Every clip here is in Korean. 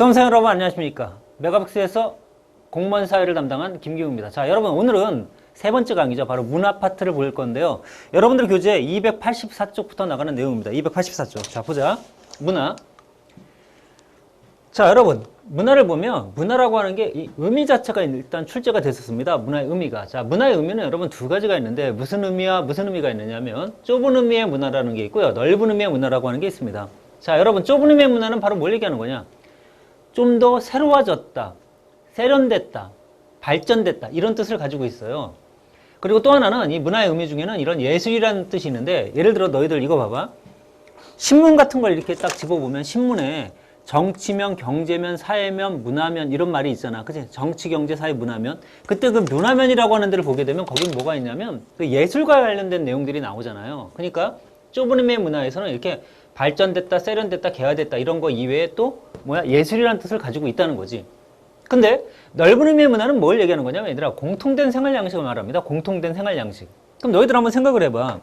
수험생 여러분 안녕하십니까. 메가박스에서 공무원 사회를 담당한 김기우입니다. 자, 여러분 오늘은 세 번째 강의죠. 바로 문화 파트를 볼 건데요. 여러분들 교재 284쪽부터 나가는 내용입니다. 284쪽. 자, 보자. 문화. 자, 여러분 문화를 보면 문화라고 하는 게 이 의미 자체가 일단 출제가 됐었습니다. 문화의 의미가. 자, 문화의 의미는 여러분 두 가지가 있는데 무슨 의미와 무슨 의미가 있느냐면 좁은 의미의 문화라는 게 있고요. 넓은 의미의 문화라고 하는 게 있습니다. 자, 여러분 좁은 의미의 문화는 바로 뭘 얘기하는 거냐? 좀 더 새로워졌다, 세련됐다, 발전됐다 이런 뜻을 가지고 있어요. 그리고 또 하나는 이 문화의 의미 중에는 이런 예술이라는 뜻이 있는데, 예를 들어 너희들 이거 봐봐. 신문 같은 걸 이렇게 딱 집어보면 신문에 정치면, 경제면, 사회면, 문화면 이런 말이 있잖아. 그치? 정치, 경제, 사회, 문화면. 그때 그 문화면이라고 하는 데를 보게 되면 거기는 뭐가 있냐면 그 예술과 관련된 내용들이 나오잖아요. 그러니까 좁은 의미의 문화에서는 이렇게 발전됐다, 세련됐다, 개화됐다 이런 거 이외에 또 뭐야? 예술이라는 뜻을 가지고 있다는 거지. 근데 넓은 의미의 문화는 뭘 얘기하는 거냐면 얘들아, 공통된 생활 양식을 말합니다. 공통된 생활 양식. 그럼 너희들 한번 생각을 해봐.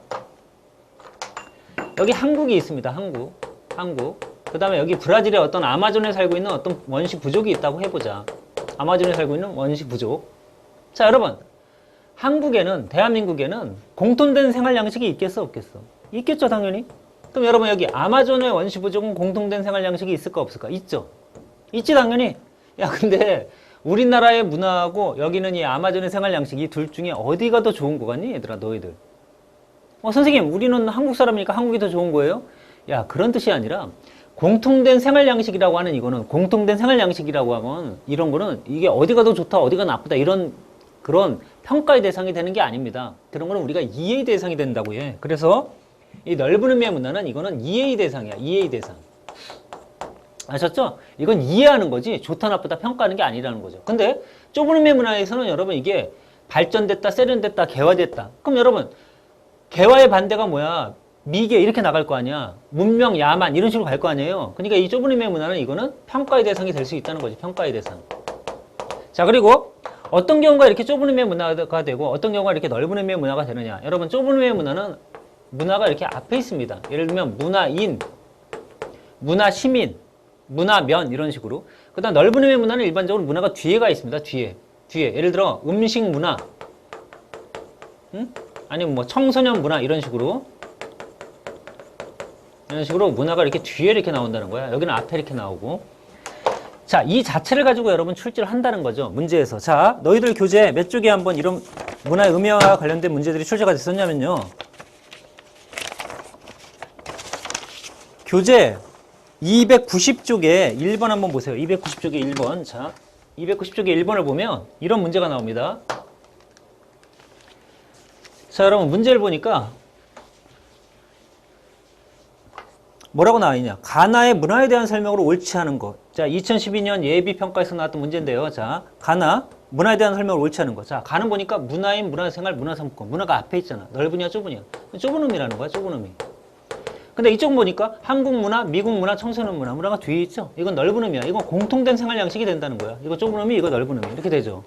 여기 한국이 있습니다. 한국. 그 다음에 여기 브라질에 어떤 아마존에 살고 있는 어떤 원시 부족이 있다고 해보자. 아마존에 살고 있는 원시 부족. 자, 여러분. 한국에는, 대한민국에는 공통된 생활 양식이 있겠어, 없겠어? 있겠죠, 당연히. 그럼 여러분 여기 아마존의 원시 부족은 공통된 생활 양식이 있을까, 없을까? 있죠. 있지, 당연히. 야, 근데 우리나라의 문화하고 여기는 이 아마존의 생활 양식 이 둘 중에 어디가 더 좋은 거 같니, 얘들아, 너희들? 선생님, 우리는 한국 사람이니까 한국이 더 좋은 거예요? 야, 그런 뜻이 아니라 공통된 생활 양식이라고 하는 이거는, 공통된 생활 양식이라고 하면 이런 거는 이게 어디가 더 좋다, 어디가 나쁘다 이런 그런 평가의 대상이 되는 게 아닙니다. 그런 거는 우리가 이해의 대상이 된다고 해. 그래서 이 넓은 의미의 문화는 이거는 이해의 대상이야. 이해의 대상. 아셨죠? 이건 이해하는 거지 좋다 나쁘다 평가하는 게 아니라는 거죠. 근데 좁은 의미의 문화에서는 여러분 이게 발전됐다, 세련됐다, 개화됐다. 그럼 여러분 개화의 반대가 뭐야? 미개 이렇게 나갈 거 아니야. 문명, 야만 이런 식으로 갈 거 아니에요. 그러니까 이 좁은 의미의 문화는 이거는 평가의 대상이 될 수 있다는 거지. 평가의 대상. 자, 그리고 어떤 경우가 이렇게 좁은 의미의 문화가 되고 어떤 경우가 이렇게 넓은 의미의 문화가 되느냐. 여러분 좁은 의미의 문화는 문화가 이렇게 앞에 있습니다. 예를 들면 문화인, 문화시민, 문화면 이런 식으로. 그 다음 넓은 의미의 문화는 일반적으로 문화가 뒤에가 있습니다. 뒤에. 예를 들어 음식 문화, 아니면 뭐 청소년 문화 이런 식으로 문화가 이렇게 뒤에 이렇게 나온다는 거야. 여기는 앞에 이렇게 나오고. 자, 이 자체를 가지고 여러분 출제를 한다는 거죠. 문제에서. 자, 너희들 교재 몇 쪽에 한번 이런 문화의 의미와 관련된 문제들이 출제가 됐었냐면요. 교재 290쪽에 1번 한번 보세요. 290쪽에 1번. 자, 290쪽에 1번을 보면 이런 문제가 나옵니다. 자, 여러분 문제를 보니까 뭐라고 나와 있냐? 가나의 문화에 대한 설명으로 옳지 않은 것. 자, 2012년 예비평가에서 나왔던 문제인데요. 자, 가나 문화에 대한 설명을 옳지 않은 것. 자, 가는 보니까 문화인, 문화생활, 문화상품권. 문화가 앞에 있잖아. 넓으냐 좁으냐. 좁은 의미라는 거야. 좁은 의미. 근데 이쪽 보니까 한국 문화, 미국 문화, 청소년 문화, 문화가 뒤에 있죠? 이건 넓은 의미야. 이건 공통된 생활 양식이 된다는 거야. 이거 좁은 의미, 이거 넓은 의미. 이렇게 되죠.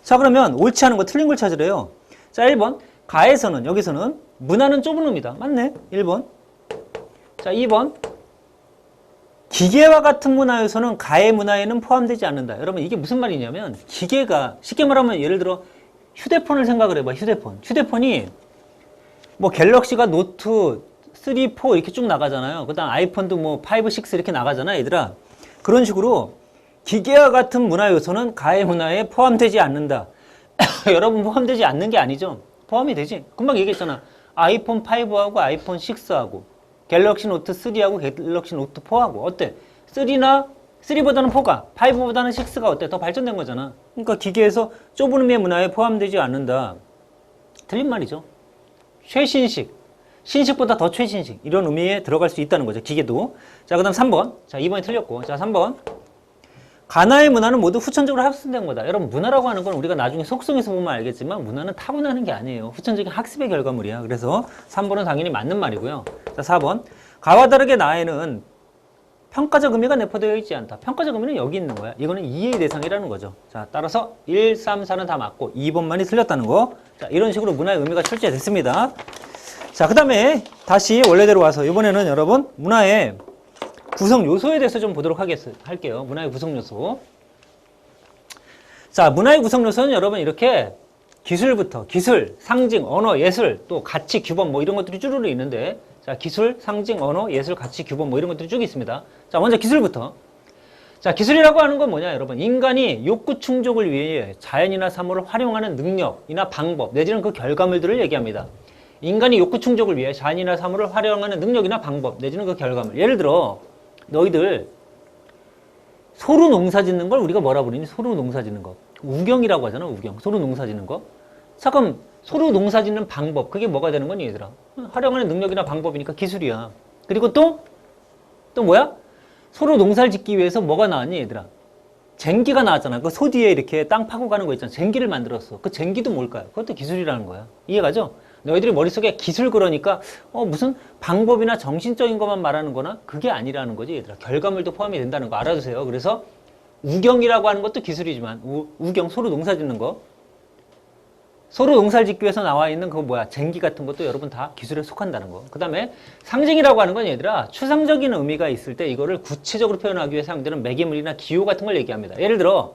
자, 그러면 옳지 않은 거, 틀린 걸 찾으래요. 자, 1번. 가에서는, 여기서는 문화는 좁은 의미다. 맞네. 1번. 자, 2번. 기계와 같은 문화에서는 가의 문화에는 포함되지 않는다. 여러분, 이게 무슨 말이냐면, 기계가, 쉽게 말하면 예를 들어 휴대폰을 생각을 해봐. 휴대폰이 뭐 갤럭시가 노트 3, 4 이렇게 쭉 나가잖아요. 그 다음 아이폰도 뭐 5, 6 이렇게 나가잖아, 얘들아. 그런 식으로 기계와 같은 문화 요소는 가의 문화에 포함되지 않는다. 여러분 포함되지 않는 게 아니죠. 포함이 되지. 금방 얘기했잖아. 아이폰 5하고 아이폰 6하고 갤럭시 노트 3하고 갤럭시 노트 4하고 어때? 3보다는 4가, 5보다는 6가 어때? 더 발전된 거잖아. 그러니까 기계에서 좁은 의미의 문화에 포함되지 않는다. 틀린 말이죠. 최신식. 신식보다 더 최신식 이런 의미에 들어갈 수 있다는 거죠. 기계도. 자, 그 다음 3번. 자, 2번이 틀렸고. 자, 3번. 가나의 문화는 모두 후천적으로 학습된 거다. 여러분 문화라고 하는 건 우리가 나중에 속성에서 보면 알겠지만 문화는 타고나는 게 아니에요. 후천적인 학습의 결과물이야. 그래서 3번은 당연히 맞는 말이고요. 자, 4번. 가와 다르게 나에는 평가적 의미가 내포되어 있지 않다. 평가적 의미는 여기 있는 거야. 이거는 이해의 대상이라는 거죠. 자, 따라서 1, 3, 4는 다 맞고 2번만이 틀렸다는 거. 자, 이런 식으로 문화의 의미가 출제됐습니다. 자, 그 다음에 다시 원래대로 와서 이번에는 여러분 문화의 구성 요소에 대해서 좀 보도록 할게요. 문화의 구성 요소. 자, 문화의 구성 요소는 여러분 이렇게 기술부터 기술, 상징, 언어, 예술, 또 가치, 규범 뭐 이런 것들이 쭈루루 있는데, 자, 기술, 상징, 언어, 예술, 가치, 규범 뭐 이런 것들이 쭉 있습니다. 자, 먼저 기술부터. 자, 기술이라고 하는 건 뭐냐, 여러분? 인간이 욕구 충족을 위해 자연이나 사물을 활용하는 능력이나 방법, 내지는 그 결과물들을 얘기합니다. 인간이 욕구 충족을 위해 자연이나 사물을 활용하는 능력이나 방법, 내지는 그 결과물. 예를 들어, 너희들 소로 농사 짓는 걸 우리가 뭐라 부르니? 소로 농사 짓는 거. 우경이라고 하잖아, 우경. 소로 농사 짓는 거. 잠깐, 소로 농사 짓는 방법, 그게 뭐가 되는 거니, 얘들아? 활용하는 능력이나 방법이니까 기술이야. 그리고 또 뭐야? 소로 농사를 짓기 위해서 뭐가 나왔니, 얘들아? 쟁기가 나왔잖아. 그 소 뒤에 이렇게 땅 파고 가는 거 있잖아. 쟁기를 만들었어. 그 쟁기도 뭘까요? 그것도 기술이라는 거야. 이해가죠? 너희들이 머릿속에 기술 그러니까 무슨 방법이나 정신적인 것만 말하는 거나 그게 아니라는 거지, 얘들아. 결과물도 포함이 된다는 거 알아두세요. 그래서 우경이라고 하는 것도 기술이지만 우경, 소로 농사 짓는 거, 소로 농사를 짓기 위해서 나와 있는 그 뭐야, 쟁기 같은 것도 여러분 다 기술에 속한다는 거. 그 다음에 상징이라고 하는 건 얘들아, 추상적인 의미가 있을 때 이거를 구체적으로 표현하기 위해 사용되는 매개물이나 기호 같은 걸 얘기합니다. 예를 들어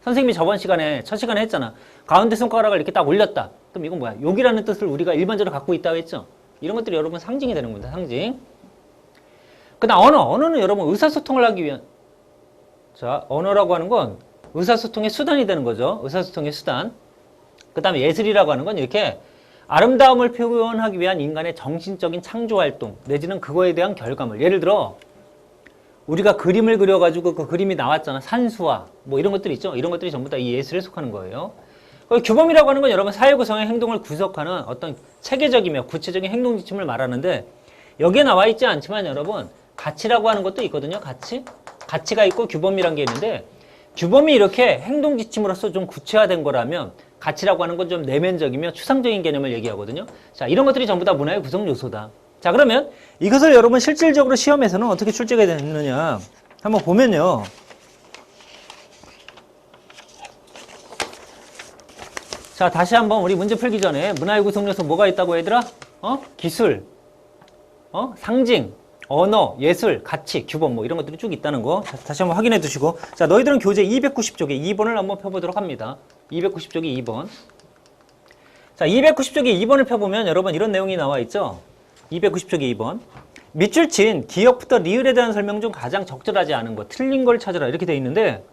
선생님이 저번 시간에, 첫 시간에 했잖아. 가운데 손가락을 이렇게 딱 올렸다. 그럼 이건 뭐야? 욕이라는 뜻을 우리가 일반적으로 갖고 있다고 했죠. 이런 것들이 여러분 상징이 되는 겁니다. 상징. 그 다음 언어는 여러분 의사소통을 하기 위한, 자, 언어라고 하는 건 의사소통의 수단이 되는 거죠. 의사소통의 수단. 그 다음에 예술이라고 하는 건 이렇게 아름다움을 표현하기 위한 인간의 정신적인 창조활동, 내지는 그거에 대한 결과물. 예를 들어 우리가 그림을 그려가지고 그 그림이 나왔잖아. 산수화 뭐 이런 것들이 있죠. 이런 것들이 전부 다 이 예술에 속하는 거예요. 규범이라고 하는 건 여러분 사회 구성의 행동을 구속하는 어떤 체계적이며 구체적인 행동 지침을 말하는데, 여기에 나와 있지 않지만 여러분 가치라고 하는 것도 있거든요. 가치가 있고 규범이란 게 있는데, 규범이 이렇게 행동 지침으로서 좀 구체화된 거라면 가치라고 하는 건 좀 내면적이며 추상적인 개념을 얘기하거든요. 자, 이런 것들이 전부 다 문화의 구성 요소다. 자, 그러면 이것을 여러분 실질적으로 시험에서는 어떻게 출제가 되느냐 한번 보면요. 자, 다시 한번 우리 문제 풀기 전에 문화의 구성 요소 뭐가 있다고 얘들아? 기술, 상징, 언어, 예술, 가치, 규범 뭐 이런 것들이 쭉 있다는 거 다시 한번 확인해 두시고, 자, 너희들은 교재 290쪽에 2번을 한번 펴보도록 합니다. 290쪽에 2번. 자, 290쪽에 2번을 펴보면 여러분 이런 내용이 나와 있죠. 290쪽에 2번. 밑줄 친 기역부터 리을에 대한 설명 중 가장 적절하지 않은 것, 틀린 걸 찾으라 이렇게 돼 있는데,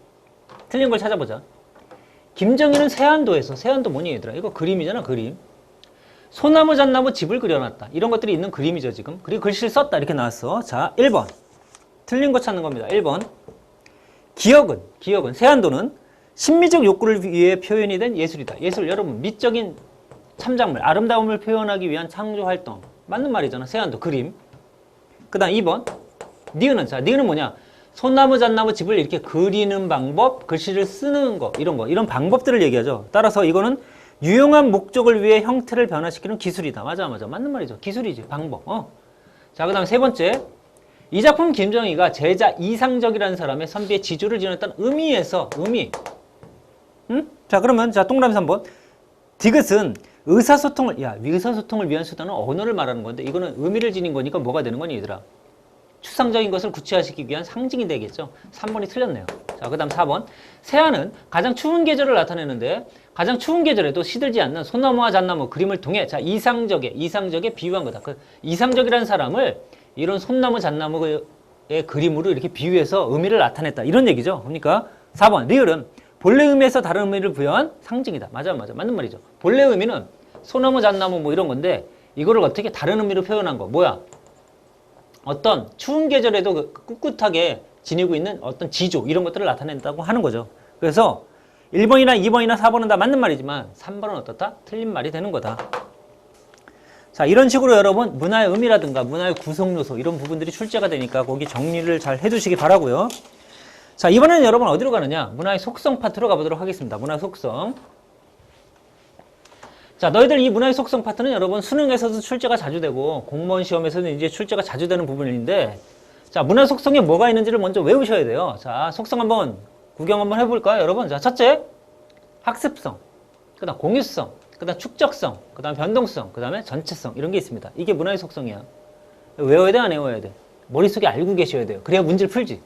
틀린 걸 찾아보자. 김정희는 세안도에서, 세안도 뭐니 얘들아? 이거 그림이잖아, 그림. 소나무 잣나무 집을 그려놨다. 이런 것들이 있는 그림이죠, 지금. 그리고 글씨를 썼다. 이렇게 나왔어. 자, 1번. 틀린 거 찾는 겁니다. 1번. 기역은, 세안도는 심미적 욕구를 위해 표현이 된 예술이다. 예술, 여러분, 미적인 참작물, 아름다움을 표현하기 위한 창조활동. 맞는 말이잖아. 세안도, 그림. 그 다음 2번. 니은은 뭐냐? 소나무 잣나무 집을 이렇게 그리는 방법, 글씨를 쓰는 거, 이런 방법들을 얘기하죠. 따라서 이거는 유용한 목적을 위해 형태를 변화시키는 기술이다. 맞아. 맞는 말이죠. 기술이지. 방법. 자, 그 다음 세 번째. 이 작품 김정희가 제자 이상적이라는 사람의 선비의 지조를 지녔다는 의미에서, 응? 자, 그러면, 자, 동그라미 3번. 디귿은 의사소통을 위한 수단은 언어를 말하는 건데, 이거는 의미를 지닌 거니까 뭐가 되는 거니, 얘들아? 추상적인 것을 구체화시키기 위한 상징이 되겠죠. 3번이 틀렸네요. 자, 그 다음 4번. 새하는 가장 추운 계절을 나타내는데, 가장 추운 계절에도 시들지 않는 소나무와 잣나무 그림을 통해, 자, 이상적에 비유한 거다. 그 이상적이라는 사람을 이런 소나무 잣나무의 그림으로 이렇게 비유해서 의미를 나타냈다. 이런 얘기죠. 그러니까 4번. 리을은 본래 의미에서 다른 의미를 부여한 상징이다. 맞아. 맞는 말이죠. 본래 의미는 소나무 잣나무 뭐 이런 건데, 이거를 어떻게 다른 의미로 표현한 거. 뭐야? 어떤 추운 계절에도 꿋꿋하게 지니고 있는 어떤 지조, 이런 것들을 나타낸다고 하는 거죠. 그래서 1번이나 2번이나 4번은 다 맞는 말이지만 3번은 어떻다? 틀린 말이 되는 거다. 자, 이런 식으로 여러분 문화의 의미라든가 문화의 구성 요소 이런 부분들이 출제가 되니까 거기 정리를 잘 해두시기 바라고요. 자, 이번에는 여러분 어디로 가느냐? 문화의 속성 파트로 가보도록 하겠습니다. 문화의 속성. 자, 너희들 이 문화의 속성 파트는 여러분 수능에서도 출제가 자주 되고 공무원 시험에서는 이제 출제가 자주 되는 부분인데, 자, 문화 속성에 뭐가 있는지를 먼저 외우셔야 돼요. 자, 속성 한번 구경 한번 해볼까요, 여러분? 자, 첫째, 학습성, 그 다음 공유성, 그 다음 축적성, 그 다음 변동성, 그 다음에 전체성, 이런 게 있습니다. 이게 문화의 속성이야. 외워야 돼, 안 외워야 돼? 머릿속에 알고 계셔야 돼요. 그래야 문제를 풀지.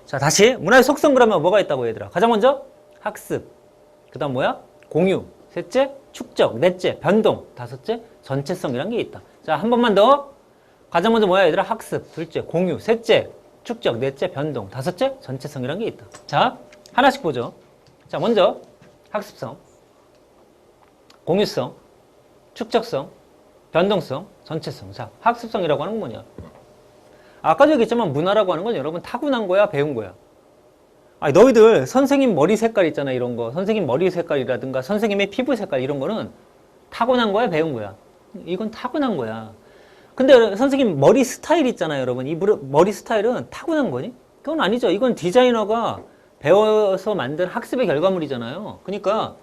자, 다시 문화의 속성 그러면 뭐가 있다고 얘들아? 가장 먼저 학습, 그 다음 뭐야? 공유, 셋째 축적, 넷째 변동, 다섯째 전체성이란 게 있다. 자, 한 번만 더. 가장 먼저 뭐야 얘들아? 학습, 둘째 공유, 셋째 축적, 넷째 변동, 다섯째 전체성이란 게 있다. 자, 하나씩 보죠. 자, 먼저 학습성, 공유성, 축적성, 변동성, 전체성. 자, 학습성이라고 하는 건 뭐냐? 아까도 얘기했지만 문화라고 하는 건 여러분 타고난 거야, 배운 거야? 아니, 너희들 선생님 머리 색깔 있잖아, 이런 거. 선생님 머리 색깔이라든가 선생님의 피부 색깔 이런 거는 타고난 거야, 배운 거야? 이건 타고난 거야. 근데 선생님 머리 스타일 있잖아요, 여러분. 이 머리 스타일은 타고난 거니? 그건 아니죠. 이건 디자이너가 배워서 만든 학습의 결과물이잖아요. 그러니까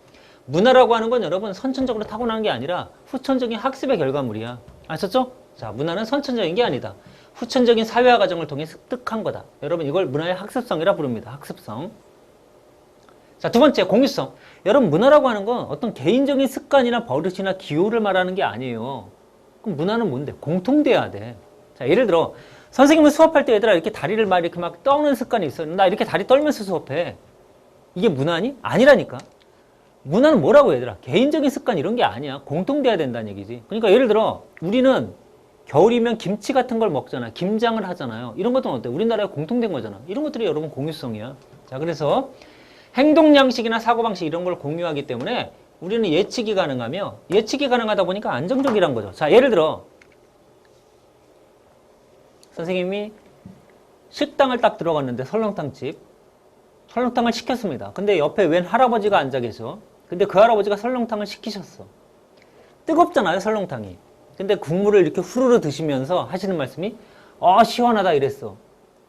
문화라고 하는 건 여러분 선천적으로 타고난 게 아니라 후천적인 학습의 결과물이야. 아셨죠? 자, 문화는 선천적인 게 아니다. 후천적인 사회화 과정을 통해 습득한 거다. 여러분 이걸 문화의 학습성이라 부릅니다. 학습성. 자, 두 번째 공유성. 여러분 문화라고 하는 건 어떤 개인적인 습관이나 버릇이나 기호를 말하는 게 아니에요. 그럼 문화는 뭔데? 공통돼야 돼. 자, 예를 들어 선생님은 수업할 때 얘들아 이렇게 다리를 막 이렇게 막 떠는 습관이 있어요. 나 이렇게 다리 떨면서 수업해. 이게 문화니? 아니라니까. 문화는 뭐라고 얘들아? 개인적인 습관 이런 게 아니야. 공통돼야 된다는 얘기지. 그러니까 예를 들어 우리는 겨울이면 김치 같은 걸 먹잖아. 김장을 하잖아요. 이런 것도 어때? 우리나라에 공통된 거잖아. 이런 것들이 여러분 공유성이야. 자, 그래서 행동 양식이나 사고방식 이런 걸 공유하기 때문에 우리는 예측이 가능하며 예측이 가능하다 보니까 안정적이란 거죠. 자, 예를 들어 선생님이 식당을 딱 들어갔는데 설렁탕집 설렁탕을 시켰습니다. 근데 옆에 웬 할아버지가 앉아 계셔. 근데 그 할아버지가 설렁탕을 시키셨어. 뜨겁잖아요, 설렁탕이. 근데 국물을 이렇게 후루루 드시면서 하시는 말씀이 시원하다 이랬어.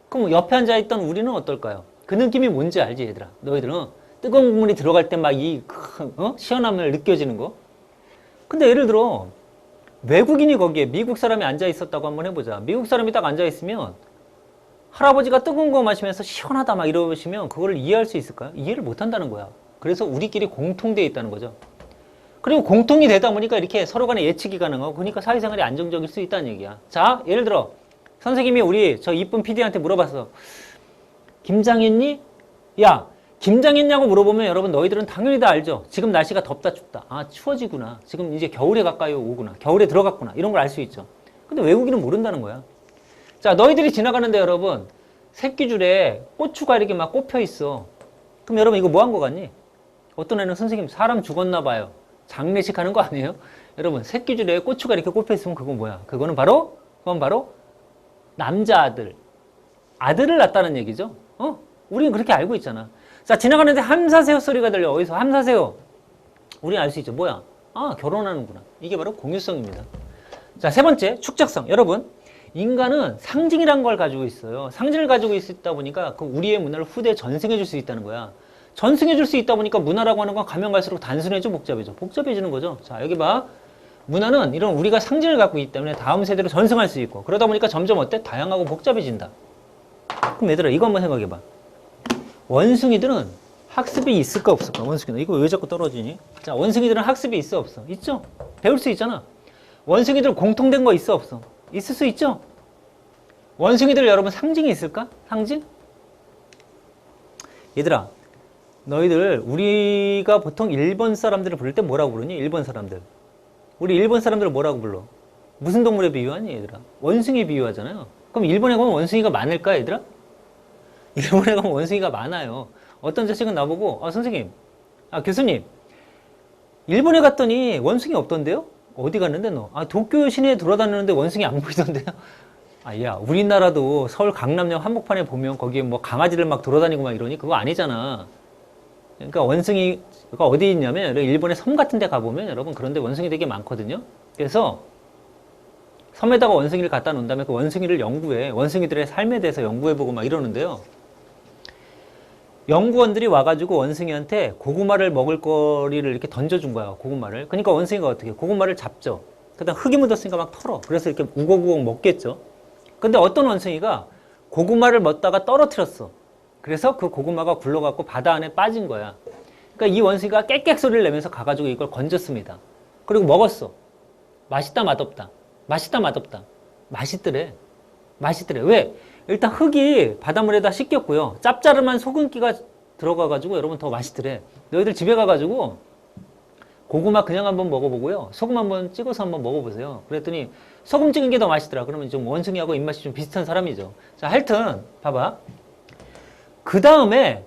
그럼 옆에 앉아있던 우리는 어떨까요? 그 느낌이 뭔지 알지 얘들아? 너희들은 뜨거운 국물이 들어갈 때 막 이 시원함을 느껴지는 거. 근데 예를 들어 외국인이 거기에 미국 사람이 앉아있었다고 한번 해보자. 미국 사람이 딱 앉아있으면 할아버지가 뜨거운 거 마시면서 시원하다 막 이러시면 그거를 이해할 수 있을까요? 이해를 못 한다는 거야. 그래서 우리끼리 공통되어 있다는 거죠. 그리고 공통이 되다 보니까 이렇게 서로 간에 예측이 가능하고 그러니까 사회생활이 안정적일 수 있다는 얘기야. 자, 예를 들어 선생님이 우리 저 이쁜 PD한테 물어봤어. 김장했니? 야, 김장했냐고 물어보면 여러분 너희들은 당연히 다 알죠. 지금 날씨가 덥다 춥다. 아, 추워지구나. 지금 이제 겨울에 가까이 오구나. 겨울에 들어갔구나. 이런 걸 알 수 있죠. 근데 외국인은 모른다는 거야. 자, 너희들이 지나가는데 여러분 새끼줄에 고추가 이렇게 막 꼽혀 있어. 그럼 여러분 이거 뭐 한 거 같니? 어떤 애는 선생님 사람 죽었나 봐요. 장례식 하는 거 아니에요? 여러분 새끼줄에 고추가 이렇게 꼽혀 있으면 그건 뭐야? 그건 바로 남자 아들을 낳았다는 얘기죠. 우리는 그렇게 알고 있잖아. 자, 지나가는데 함사세요 소리가 들려. 어디서 함사세요? 우리는 알 수 있죠. 뭐야? 결혼하는구나. 이게 바로 공유성입니다. 자, 세 번째 축적성. 여러분 인간은 상징이란 걸 가지고 있어요. 상징을 가지고 있다 보니까 그 우리의 문화를 후대에 전승해 줄 수 있다는 거야. 전승해 줄 수 있다 보니까 문화라고 하는 건 가면 갈수록 단순해져 복잡해져. 복잡해지는 거죠. 자, 여기 봐. 문화는 이런 우리가 상징을 갖고 있기 때문에 다음 세대로 전승할 수 있고 그러다 보니까 점점 어때? 다양하고 복잡해진다. 그럼 얘들아 이거 한번 생각해 봐. 원숭이들은 학습이 있을까 없을까? 원숭이들 이거 왜 자꾸 떨어지니? 자, 원숭이들은 학습이 있어 없어? 있죠? 배울 수 있잖아. 원숭이들 공통된 거 있어 없어? 있을 수 있죠? 원숭이들 여러분 상징이 있을까? 상징? 얘들아 너희들 우리가 보통 일본 사람들을 부를 때 뭐라고 부르니? 일본 사람들. 우리 일본 사람들을 뭐라고 불러? 무슨 동물에 비유하니 얘들아? 원숭이에 비유하잖아요. 그럼 일본에 가면 원숭이가 많을까 얘들아? 일본에 가면 원숭이가 많아요. 어떤 자식은 나보고 선생님, 교수님 일본에 갔더니 원숭이 없던데요? 어디 갔는데 너? 도쿄 시내에 돌아다니는데 원숭이 안 보이던데요? 야, 우리나라도 서울 강남역 한복판에 보면 거기에 뭐 강아지들 막 돌아다니고 막 이러니 그거 아니잖아. 그러니까 원숭이가 어디 있냐면 일본의 섬 같은 데 가보면 여러분 그런데 원숭이 되게 많거든요. 그래서 섬에다가 원숭이를 갖다 놓은 다음에 그 원숭이를 연구해. 원숭이들의 삶에 대해서 연구해보고 막 이러는데요. 연구원들이 와가지고 원숭이한테 고구마를 먹을 거리를 이렇게 던져준 거야. 고구마를. 그러니까 원숭이가 어떻게 해? 고구마를 잡죠. 그다음 흙이 묻었으니까 막 털어. 그래서 이렇게 우걱우걱 먹겠죠. 근데 어떤 원숭이가 고구마를 먹다가 떨어뜨렸어. 그래서 그 고구마가 굴러갖고 바다 안에 빠진 거야. 그러니까 이 원숭이가 깨깨 소리를 내면서 가가지고 이걸 건졌습니다. 그리고 먹었어. 맛있다 맛없다. 맛있다 맛없다. 맛있더래. 맛있더래. 왜? 일단 흙이 바닷물에다 씻겼고요. 짭짤한 소금기가 들어가가지고 여러분 더 맛있더래. 너희들 집에 가가지고 고구마 그냥 한번 먹어보고요. 소금 한번 찍어서 한번 먹어보세요. 그랬더니 소금 찍은 게 더 맛있더라. 그러면 좀 원숭이하고 입맛이 좀 비슷한 사람이죠. 자, 하여튼 봐봐. 그 다음에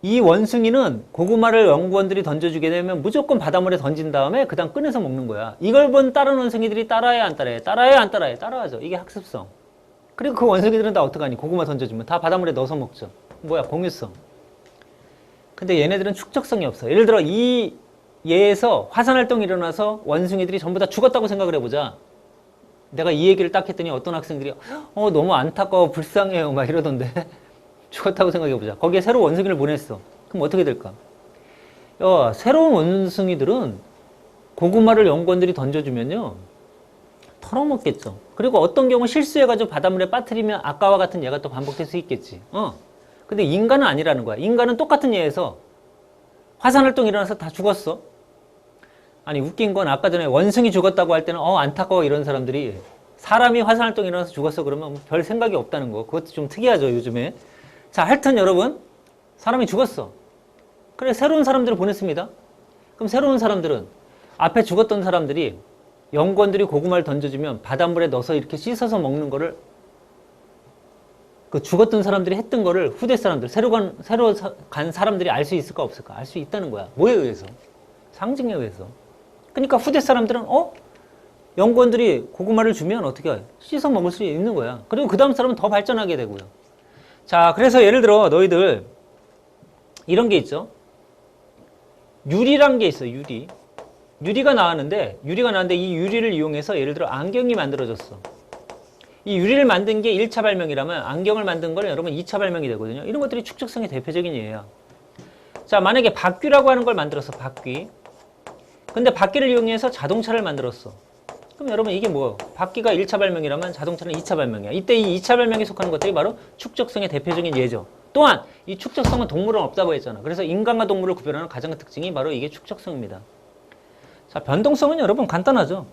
이 원숭이는 고구마를 연구원들이 던져주게 되면 무조건 바닷물에 던진 다음에 그 다음 꺼내서 먹는 거야. 이걸 본 다른 원숭이들이 따라해 안 따라해? 따라해 안 따라해? 따라하죠. 이게 학습성. 그리고 그 원숭이들은 다 어떡하니? 고구마 던져주면 다 바닷물에 넣어서 먹죠. 뭐야? 공유성. 근데 얘네들은 축적성이 없어. 예를 들어 이 얘에서 화산활동이 일어나서 원숭이들이 전부 다 죽었다고 생각을 해보자. 내가 이 얘기를 딱 했더니 어떤 학생들이 너무 안타까워 불쌍해요 막 이러던데 죽었다고 생각해보자. 거기에 새로운 원숭이를 보냈어. 그럼 어떻게 될까? 새로운 원숭이들은 고구마를 연구원들이 던져주면요 털어먹겠죠. 그리고 어떤 경우 실수해가지고 바닷물에 빠뜨리면 아까와 같은 예가 또 반복될 수 있겠지. 근데 인간은 아니라는 거야. 인간은 똑같은 예에서 화산활동이 일어나서 다 죽었어. 아니 웃긴 건 아까 전에 원숭이 죽었다고 할 때는 안타까워 이런 사람들이 사람이 화산활동이 일어나서 죽었어 그러면 별 생각이 없다는 거. 그것도 좀 특이하죠 요즘에. 자, 하여튼 여러분 사람이 죽었어. 그래 새로운 사람들을 보냈습니다. 그럼 새로운 사람들은 앞에 죽었던 사람들이 연구원들이 고구마를 던져주면 바닷물에 넣어서 이렇게 씻어서 먹는 거를 그 죽었던 사람들이 했던 거를 후대 사람들, 새로 간 사람들이 알 수 있을까 없을까? 알 수 있다는 거야. 뭐에 의해서? 상징에 의해서. 그러니까 후대 사람들은 연구원들이 고구마를 주면 어떻게 해? 씻어 먹을 수 있는 거야. 그리고 그 다음 사람은 더 발전하게 되고요. 자, 그래서 예를 들어 너희들 이런 게 있죠. 유리란 게 있어. 유리가 나왔는데 이 유리를 이용해서 예를 들어 안경이 만들어졌어. 이 유리를 만든 게 1차 발명이라면 안경을 만든 걸 여러분 2차 발명이 되거든요. 이런 것들이 축적성의 대표적인 예야. 자, 만약에 바퀴라고 하는 걸 만들었어. 바퀴. 근데 바퀴를 이용해서 자동차를 만들었어. 그럼 여러분 이게 뭐 바퀴가 1차 발명이라면 자동차는 2차 발명이야. 이때 이 2차 발명에 속하는 것들이 바로 축적성의 대표적인 예죠. 또한 이 축적성은 동물은 없다고 했잖아. 그래서 인간과 동물을 구별하는 가장 큰 특징이 바로 이게 축적성입니다. 자, 변동성은 여러분 간단하죠.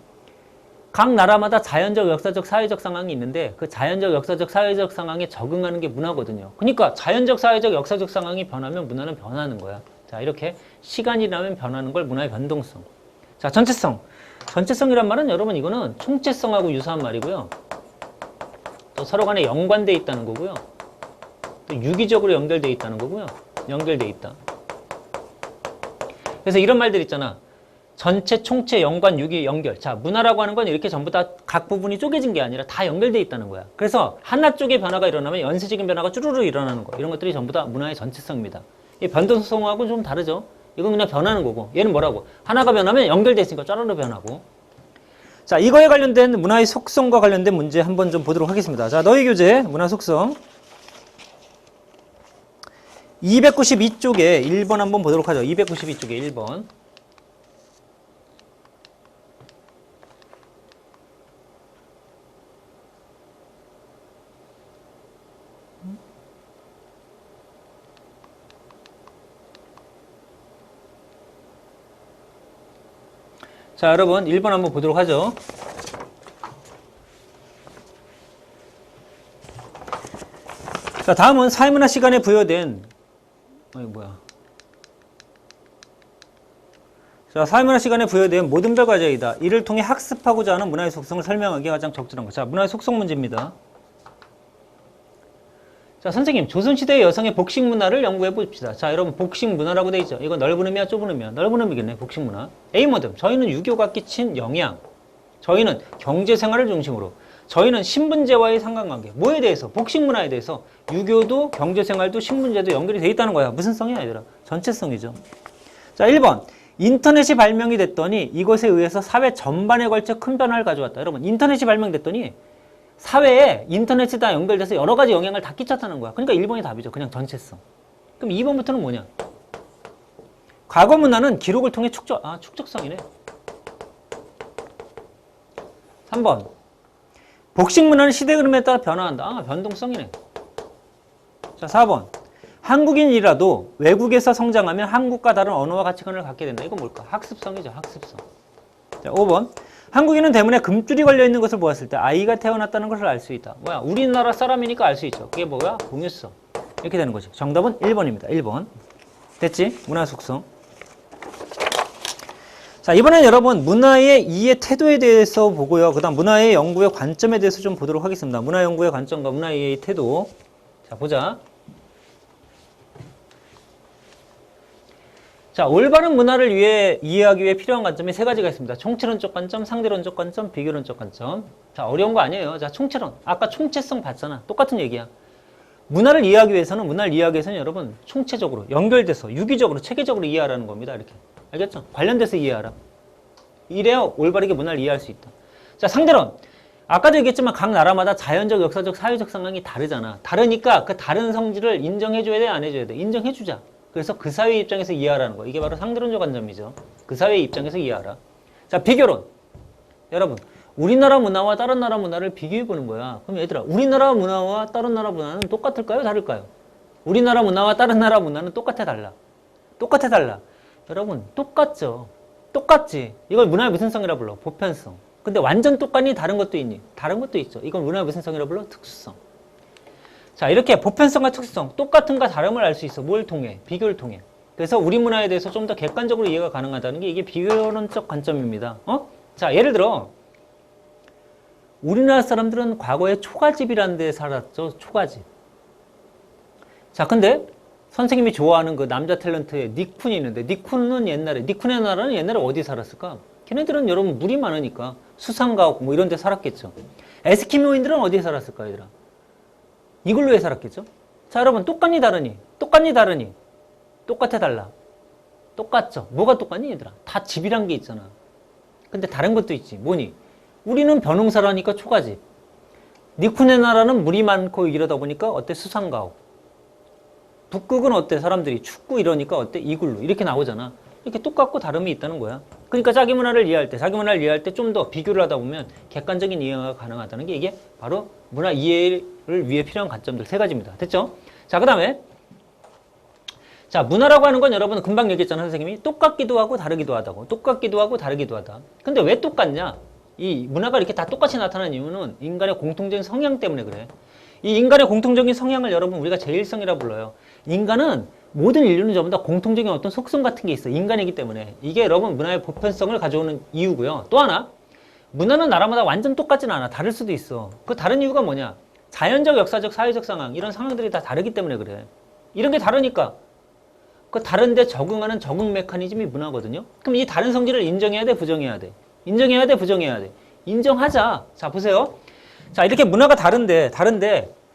각 나라마다 자연적, 역사적, 사회적 상황이 있는데 그 자연적, 역사적, 사회적 상황에 적응하는 게 문화거든요. 그러니까 자연적, 사회적, 역사적 상황이 변하면 문화는 변하는 거야. 자, 이렇게 시간이 지나면 변하는 걸 문화의 변동성. 자, 전체성. 전체성이란 말은 여러분 이거는 총체성하고 유사한 말이고요. 또 서로 간에 연관되어 있다는 거고요. 또 유기적으로 연결되어 있다는 거고요. 연결되어 있다. 그래서 이런 말들 있잖아. 전체, 총체, 연관, 유기, 연결. 자, 문화라고 하는 건 이렇게 전부 다 각 부분이 쪼개진 게 아니라 다 연결되어 있다는 거야. 그래서 하나 쪽의 변화가 일어나면 연쇄적인 변화가 쭈루루 일어나는 거. 이런 것들이 전부 다 문화의 전체성입니다. 이 변동성하고는 좀 다르죠. 이건 그냥 변하는 거고. 얘는 뭐라고? 하나가 변하면 연결되어 있으니까 쭈루루 변하고. 자, 이거에 관련된 문화의 속성과 관련된 문제 한번 좀 보도록 하겠습니다. 자, 너희 교재 문화 속성 292쪽에 1번 한번 보도록 하죠. 292쪽에 1번. 자, 여러분 1번 한번 보도록 하죠. 자, 다음은 사회문화 시간에 부여된 자, 사회문화 시간에 부여된 모든 별 과제이다. 이를 통해 학습하고자 하는 문화의 속성을 설명하기에 가장 적절한 것. 자, 문화의 속성 문제입니다. 자, 선생님, 조선시대의 여성의 복식 문화를 연구해 봅시다. 자, 여러분, 복식 문화라고 돼 있죠. 이거 넓은 의미야, 좁은 의미야? 넓은 의미겠네, 복식 문화. A모듬, 저희는 유교가 끼친 영향. 저희는 경제 생활을 중심으로. 저희는 신분제와의 상관관계. 뭐에 대해서? 복식 문화에 대해서. 유교도, 경제 생활도, 신분제도 연결이 돼 있다는 거야. 무슨 성이야, 얘들아? 전체성이죠. 자, 1번. 인터넷이 발명이 됐더니 이것에 의해서 사회 전반에 걸쳐 큰 변화를 가져왔다. 여러분, 인터넷이 발명됐더니 사회에 인터넷이 다 연결돼서 여러 가지 영향을 다 끼쳤다는 거야. 그러니까 1번이 답이죠. 그냥 전체성. 그럼 2번부터는 뭐냐? 과거 문화는 기록을 통해 축적성이네. 3번. 복식 문화는 시대 흐름에 따라 변화한다. 변동성이네. 자, 4번. 한국인이라도 외국에서 성장하면 한국과 다른 언어와 가치관을 갖게 된다. 이건 뭘까? 학습성이죠. 학습성. 자, 5번. 한국인은 대문에 금줄이 걸려있는 것을 보았을 때 아이가 태어났다는 것을 알 수 있다. 뭐야? 우리나라 사람이니까 알 수 있죠. 그게 뭐야? 공유성. 이렇게 되는 거지. 정답은 1번입니다. 1번. 됐지? 문화 속성. 자, 이번엔 여러분 문화의 이해 태도에 대해서 보고요. 그 다음 문화의 연구의 관점에 대해서 좀 보도록 하겠습니다. 문화 연구의 관점과 문화 이해의 태도. 자, 보자. 자, 올바른 문화를 이해하기 위해 필요한 관점이 세 가지가 있습니다. 총체론적 관점, 상대론적 관점, 비교론적 관점. 자, 어려운 거 아니에요. 자, 총체론. 아까 총체성 봤잖아. 똑같은 얘기야. 문화를 이해하기 위해서는 여러분 총체적으로 연결돼서 유기적으로 체계적으로 이해하라는 겁니다. 이렇게. 알겠죠? 관련돼서 이해하라. 이래야 올바르게 문화를 이해할 수 있다. 자, 상대론. 아까도 얘기했지만 각 나라마다 자연적, 역사적, 사회적 상황이 다르잖아. 다르니까 그 다른 성질을 인정해줘야 돼, 안 해줘야 돼? 인정해주자. 그래서 그 사회 입장에서 이해하라는 거. 이게 바로 상대론적 관점이죠. 그 사회 입장에서 이해하라. 자, 비교론. 여러분, 우리나라 문화와 다른 나라 문화를 비교해보는 거야. 그럼 얘들아, 우리나라 문화와 다른 나라 문화는 똑같을까요? 다를까요? 우리나라 문화와 다른 나라 문화는 똑같아, 달라? 똑같아, 달라? 여러분, 똑같죠. 똑같지. 이걸 문화의 무슨 성이라 불러? 보편성. 근데 완전 똑같니? 다른 것도 있니? 다른 것도 있죠. 이건 문화의 무슨 성이라 불러? 특수성. 자, 이렇게 보편성과 특수성, 똑같은가 다름을 알 수 있어. 뭘 통해? 비교를 통해. 그래서 우리 문화에 대해서 좀 더 객관적으로 이해가 가능하다는 게 이게 비교론적 관점입니다. 자, 예를 들어 우리나라 사람들은 과거에 초가집이라는 데 살았죠. 초가집. 자, 근데 선생님이 좋아하는 그 남자 탤런트의 니쿤이 있는데 니쿤의 나라는 옛날에 어디 살았을까? 걔네들은 여러분 물이 많으니까 수상가옥 뭐 이런 데 살았겠죠. 에스키모인들은 어디에 살았을까, 얘들아? 이글루에 살았겠죠? 자, 여러분, 똑같니, 다르니? 똑같니, 다르니? 똑같아, 달라? 똑같죠? 뭐가 똑같니, 얘들아? 다 집이란 게 있잖아. 근데 다른 것도 있지. 뭐니? 우리는 벼농사라니까 초가집. 니쿤의 나라는 물이 많고 이러다 보니까 어때? 수상가옥. 북극은 어때? 사람들이 춥고 이러니까 어때? 이글루. 이렇게 나오잖아. 이렇게 똑같고 다름이 있다는 거야. 그러니까 자기 문화를 이해할 때 좀 더 비교를 하다 보면 객관적인 이해가 가능하다는 게 이게 바로 문화 이해를 위해 필요한 관점들 세 가지입니다. 됐죠? 자, 그 다음에 자, 문화라고 하는 건 여러분 금방 얘기했잖아, 선생님이. 똑같기도 하고 다르기도 하다고. 똑같기도 하고 다르기도 하다. 근데 왜 똑같냐? 이 문화가 이렇게 다 똑같이 나타나는 이유는 인간의 공통적인 성향 때문에 그래. 이 인간의 공통적인 성향을 여러분 우리가 제1성이라 불러요. 인간은 모든 인류는 전부 다 공통적인 어떤 속성 같은 게 있어. 인간이기 때문에. 이게 여러분 문화의 보편성을 가져오는 이유고요. 또 하나, 문화는 나라마다 완전 똑같진 않아. 다를 수도 있어. 그 다른 이유가 뭐냐? 자연적, 역사적, 사회적 상황, 이런 상황들이 다 다르기 때문에 그래. 이런 게 다르니까 그 다른데 적응하는 적응 메커니즘이 문화거든요. 그럼 이 다른 성질을 인정해야 돼, 부정해야 돼? 인정해야 돼, 부정해야 돼? 인정하자. 자, 보세요. 자, 이렇게 문화가 다른데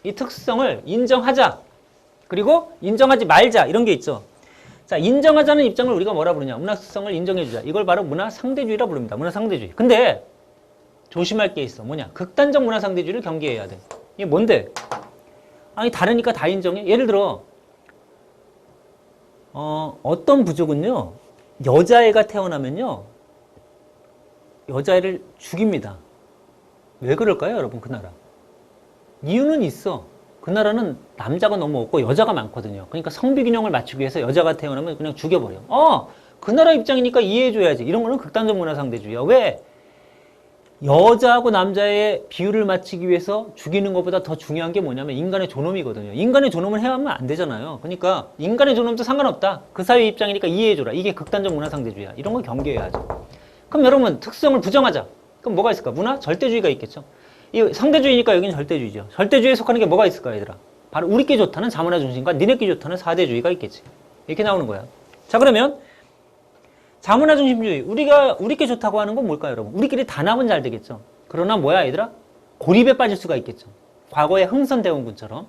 이 특수성을 인정하자. 그리고 인정하지 말자. 이런 게 있죠. 자, 인정하자는 입장을 우리가 뭐라 부르냐? 문화 특성을 인정해주자. 이걸 바로 문화 상대주의라 부릅니다. 문화 상대주의. 근데 조심할 게 있어. 뭐냐? 극단적 문화 상대주의를 경계해야 돼. 이게 뭔데? 아니, 다르니까 다 인정해? 예를 들어 어떤 부족은요, 여자애가 태어나면요, 여자애를 죽입니다. 왜 그럴까요, 여러분? 그 나라. 이유는 있어. 그 나라는 남자가 너무 없고 여자가 많거든요. 그러니까 성비균형을 맞추기 위해서 여자가 태어나면 그냥 죽여버려. 그 나라 입장이니까 이해해줘야지. 이런 거는 극단적 문화 상대주의야. 왜? 여자하고 남자의 비율을 맞추기 위해서 죽이는 것보다 더 중요한 게 뭐냐면 인간의 존엄이거든요. 인간의 존엄을 해야 하면 안 되잖아요. 그러니까 인간의 존엄도 상관없다. 그 사회 입장이니까 이해해줘라. 이게 극단적 문화 상대주의야. 이런 걸 경계해야죠. 그럼 여러분, 특수성을 부정하자. 그럼 뭐가 있을까? 문화? 절대주의가 있겠죠. 이 상대주의니까 여기는 절대주의죠. 절대주의에 속하는 게 뭐가 있을까, 얘들아? 바로 우리끼리 좋다는 자문화 중심과 니네끼리 좋다는 사대주의가 있겠지. 이렇게 나오는 거야. 자, 그러면 자문화 중심주의, 우리끼리 좋다고 하는 건 뭘까요, 여러분? 우리끼리 단합은 잘 되겠죠. 그러나 뭐야, 얘들아? 고립에 빠질 수가 있겠죠. 과거의 흥선대원군처럼.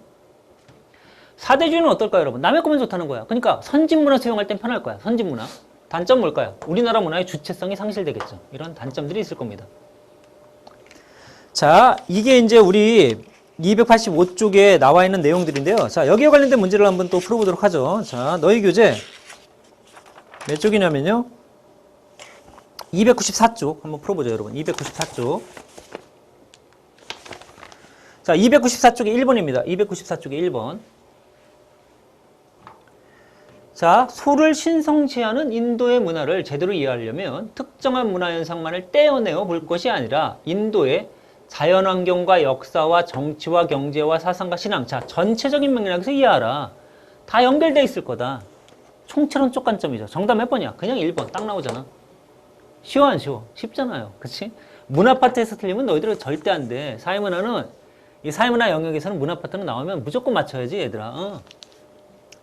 사대주의는 어떨까요, 여러분? 남의 거면 좋다는 거야. 그러니까 선진문화 수용할 땐 편할 거야. 선진문화. 단점 뭘까요? 우리나라 문화의 주체성이 상실되겠죠. 이런 단점들이 있을 겁니다. 자, 이게 이제 우리 285쪽에 나와 있는 내용들인데요. 자, 여기에 관련된 문제를 한번 또 풀어보도록 하죠. 자, 너희 교재 몇 쪽이냐면요. 294쪽 한번 풀어보죠, 여러분. 294쪽. 자, 294쪽에 1번입니다. 294쪽에 1번. 자, 소를 신성시하는 인도의 문화를 제대로 이해하려면 특정한 문화 현상만을 떼어내어 볼 것이 아니라 인도의 자연환경과 역사와 정치와 경제와 사상과 신앙, 자, 전체적인 맥락에서 이해하라. 다 연결돼 있을 거다. 총체론 쪽관점이죠. 정답 몇 번이야? 그냥 1번 딱 나오잖아. 쉬워 안 쉬워? 쉽잖아요. 그치? 문화 파트에서 틀리면 너희들은 절대 안 돼. 사회문화는, 이 사회문화 영역에서는 문화 파트는 나오면 무조건 맞춰야지, 얘들아.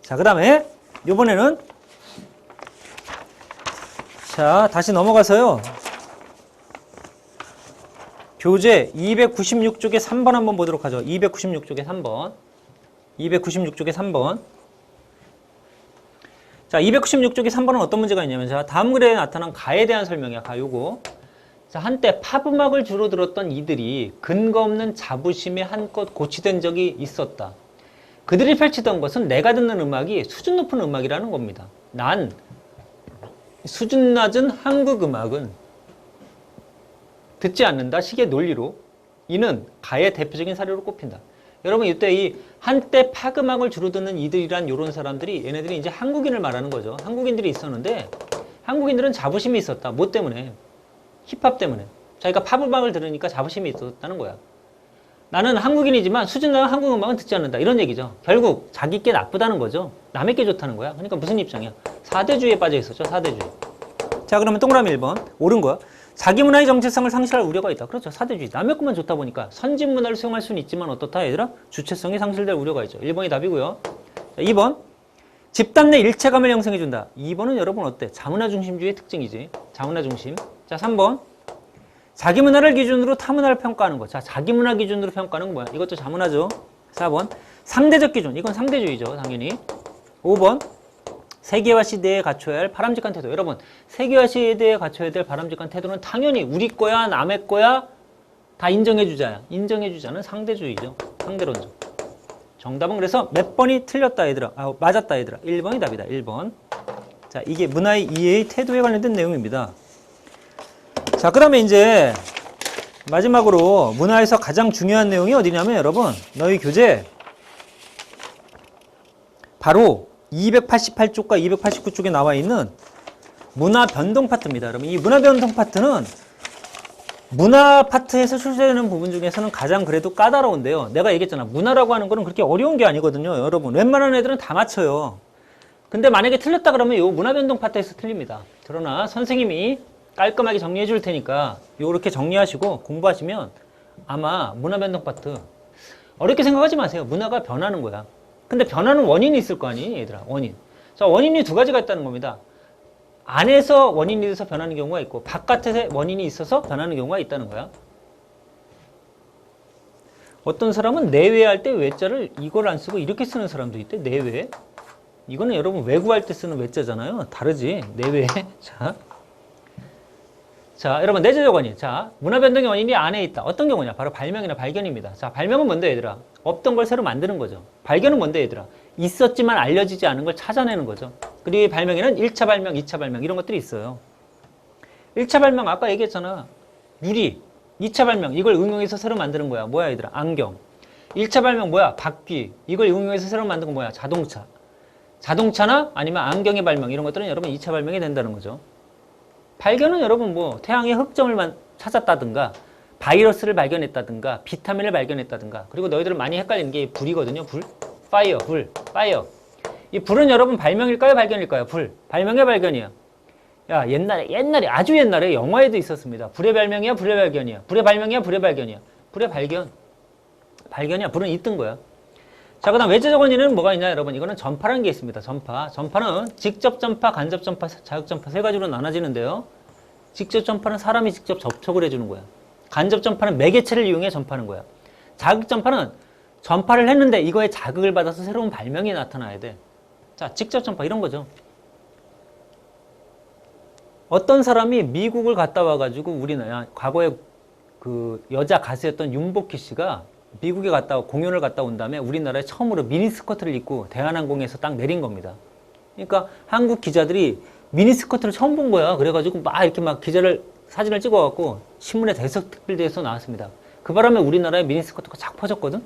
자, 그 다음에 이번에는 자, 다시 넘어가서요. 교재 296쪽에 3번 한번 보도록 하죠. 296쪽에 3번. 296쪽에 3번. 자, 296쪽에 3번은 어떤 문제가 있냐면, 자, 다음 글에 나타난 가에 대한 설명이야. 가, 요거. 자, 한때 팝음악을 주로 들었던 이들이 근거 없는 자부심에 한껏 고취된 적이 있었다. 그들이 펼치던 것은 내가 듣는 음악이 수준 높은 음악이라는 겁니다. 난 수준 낮은 한국 음악은 듣지 않는다. 식의 논리로. 이는 가의 대표적인 사례로 꼽힌다. 여러분, 이때 이 한때 팝음악을 주로 듣는 이들이란 이런 사람들이 얘네들이 이제 한국인을 말하는 거죠. 한국인들이 있었는데 한국인들은 자부심이 있었다. 뭐 때문에? 힙합 때문에. 자기가 팝음악을 들으니까 자부심이 있었다는 거야. 나는 한국인이지만 수준 낮은 한국 음악은 듣지 않는다. 이런 얘기죠. 결국 자기께 나쁘다는 거죠. 남에게 좋다는 거야. 그러니까 무슨 입장이야? 사대주의에 빠져 있었죠. 사대주의. 자, 그러면 동그라미 1번. 옳은 거야. 자기 문화의 정체성을 상실할 우려가 있다. 그렇죠. 사대주의. 남의 것만 좋다 보니까 선진 문화를 수용할 수는 있지만 어떻다 얘들아? 주체성이 상실될 우려가 있죠. 1번이 답이고요. 자, 2번. 집단 내 일체감을 형성해준다. 2번은 여러분 어때? 자문화 중심주의의 특징이지. 자문화 중심. 자, 3번. 자기 문화를 기준으로 타 문화를 평가하는 것. 자, 자기 문화 기준으로 평가하는 건 뭐야? 이것도 자문화죠. 4번. 상대적 기준. 이건 상대주의죠. 당연히. 5번. 세계화 시대에 갖춰야 할 바람직한 태도. 여러분, 세계화 시대에 갖춰야 될 바람직한 태도는 당연히 우리 거야, 남의 거야 다 인정해주자야. 인정해주자는 상대주의죠. 상대론적. 정답은 그래서 몇 번이 틀렸다 얘들아. 아, 맞았다 얘들아. 1번이 답이다. 1번. 자, 이게 문화의 이해의 태도에 관련된 내용입니다. 자, 그 다음에 이제 마지막으로 문화에서 가장 중요한 내용이 어디냐면 여러분, 너희 교재 바로 288쪽과 289쪽에 나와 있는 문화 변동 파트입니다. 여러분, 이 문화 변동 파트는 문화 파트에서 출제되는 부분 중에서는 가장 그래도 까다로운데요. 내가 얘기했잖아. 문화라고 하는 거는 그렇게 어려운 게 아니거든요. 여러분, 웬만한 애들은 다 맞춰요. 근데 만약에 틀렸다 그러면 이 문화 변동 파트에서 틀립니다. 그러나 선생님이 깔끔하게 정리해 줄 테니까 요렇게 정리하시고 공부하시면 아마 문화 변동 파트 어렵게 생각하지 마세요. 문화가 변하는 거야. 근데 변하는 원인이 있을 거 아니, 얘들아. 원인. 자, 원인이 두 가지가 있다는 겁니다. 안에서 원인이 돼서 변하는 경우가 있고 바깥에 원인이 있어서 변하는 경우가 있다는 거야. 어떤 사람은 내외할 때 외자를 이걸 안 쓰고 이렇게 쓰는 사람도 있대. 내외. 이거는 여러분 외구할 때 쓰는 외자잖아요. 다르지. 내외. 자, 여러분 내재적 원인. 자, 문화 변동의 원인이 안에 있다. 어떤 경우냐? 바로 발명이나 발견입니다. 자, 발명은 뭔데 얘들아? 없던 걸 새로 만드는 거죠. 발견은 뭔데 얘들아? 있었지만 알려지지 않은 걸 찾아내는 거죠. 그리고 발명에는 1차 발명, 2차 발명 이런 것들이 있어요. 1차 발명 아까 얘기했잖아. 유리. 2차 발명 이걸 응용해서 새로 만드는 거야. 뭐야 얘들아? 안경. 1차 발명 뭐야? 바퀴. 이걸 응용해서 새로 만든 건 뭐야? 자동차. 자동차나 아니면 안경의 발명 이런 것들은 여러분 2차 발명이 된다는 거죠. 발견은 여러분 뭐 태양의 흑점을 찾았다든가 바이러스를 발견했다든가 비타민을 발견했다든가 그리고 너희들은 많이 헷갈리는 게 불이거든요. 불, 파이어, 불, 파이어. 이 불은 여러분 발명일까요? 발견일까요? 불, 발명의 발견이야. 야, 옛날에 아주 옛날에 영화에도 있었습니다. 불의 발명이야, 불의 발견이야. 불의 발명이야, 불의 발견이야. 불의 발견, 발견이야. 불은 있던 거야. 자, 그 다음 외제적 원인은 뭐가 있냐 여러분. 이거는 전파라는 게 있습니다. 전파는 직접 전파, 간접 전파, 자극 전파 세 가지로 나눠지는데요. 직접 전파는 사람이 직접 접촉을 해주는 거야. 간접 전파는 매개체를 이용해 전파하는 거야. 자극 전파는 전파를 했는데 이거에 자극을 받아서 새로운 발명이 나타나야 돼. 자, 직접 전파 이런 거죠. 어떤 사람이 미국을 갔다 와가지고 우리나라 과거에 그 여자 가수였던 윤복희 씨가 미국에 공연을 갔다 온 다음에 우리나라에 처음으로 미니스커트를 입고 대한항공에서 딱 내린 겁니다. 그러니까 한국 기자들이 미니스커트를 처음 본 거야. 그래가지고 막 이렇게 막 사진을 찍어갖고 신문에 대서특필대에서 나왔습니다. 그 바람에 우리나라에 미니스커트가 착 퍼졌거든?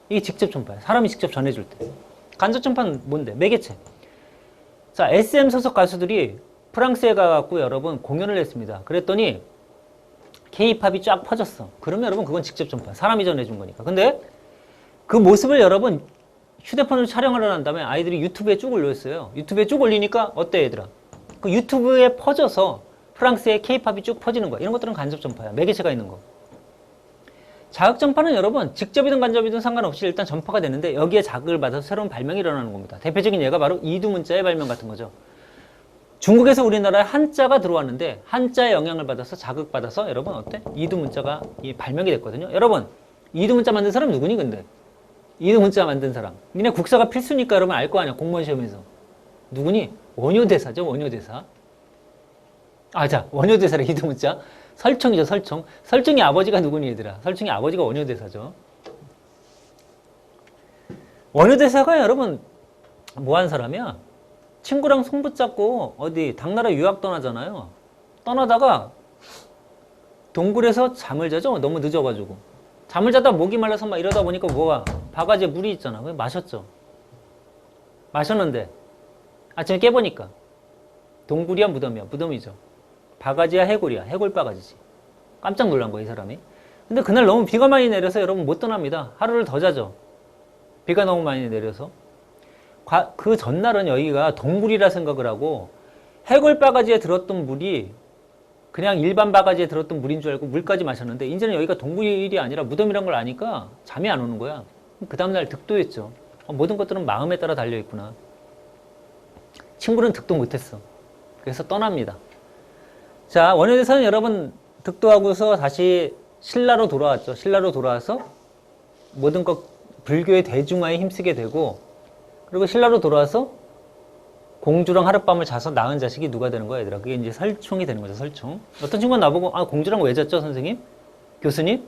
이게 직접 전파야. 사람이 직접 전해줄 때. 간접 전파는 뭔데? 매개체. 자, SM 소속 가수들이 프랑스에 가갖고 여러분 공연을 했습니다. 그랬더니 K-팝이 쫙 퍼졌어. 그러면 여러분 그건 직접 전파. 사람이 전해준 거니까. 근데 그 모습을 여러분 휴대폰으로 촬영을 한 다음에 아이들이 유튜브에 쭉 올렸어요. 유튜브에 쭉 올리니까 어때 얘들아? 그 유튜브에 퍼져서 프랑스에 K-팝이 쭉 퍼지는 거야. 이런 것들은 간접 전파야. 매개체가 있는 거. 자극 전파는 여러분 직접이든 간접이든 상관없이 일단 전파가 되는데 여기에 자극을 받아서 새로운 발명이 일어나는 겁니다. 대표적인 예가 바로 이두문자의 발명 같은 거죠. 중국에서 우리나라에 한자가 들어왔는데 한자의 영향을 받아서 자극받아서 여러분 어때? 이두문자가 발명이 됐거든요. 여러분 이두문자 만든 사람 누구니 근데? 이두문자 만든 사람. 니네 국사가 필수니까 여러분 알 거 아니야 공무원 시험에서. 누구니? 원효대사죠. 원효대사. 아, 자, 원효대사래 이두문자. 설총이죠. 설총. 설총이 아버지가 누구니 얘들아? 설총이 아버지가 원효대사죠. 원효대사가 여러분 뭐한 사람이야? 친구랑 손 붙잡고 어디 당나라 유학 떠나잖아요. 떠나다가 동굴에서 잠을 자죠. 너무 늦어가지고. 잠을 자다 목이 말라서 막 이러다 보니까 뭐가 바가지에 물이 있잖아. 그래서 마셨죠. 마셨는데 아침에 깨보니까 동굴이야 무덤이야. 무덤이죠. 바가지야 해골이야. 해골 바가지지. 깜짝 놀란 거야 이 사람이. 근데 그날 너무 비가 많이 내려서 여러분 못 떠납니다. 하루를 더 자죠. 비가 너무 많이 내려서. 그 전날은 여기가 동굴이라 생각을 하고 해골 바가지에 들었던 물이 그냥 일반 바가지에 들었던 물인 줄 알고 물까지 마셨는데 이제는 여기가 동굴이 아니라 무덤이란 걸 아니까 잠이 안 오는 거야. 그 다음날 득도했죠. 모든 것들은 마음에 따라 달려있구나. 친구는 득도 못했어. 그래서 떠납니다. 자, 원효대사는 여러분 득도하고서 다시 신라로 돌아왔죠. 신라로 돌아와서 모든 것 불교의 대중화에 힘쓰게 되고 그리고 신라로 돌아와서 공주랑 하룻밤을 자서 낳은 자식이 누가 되는 거야 얘들아? 그게 이제 설총이 되는 거죠. 설총. 어떤 친구가 나보고 아 공주랑 왜 잤죠 선생님? 교수님?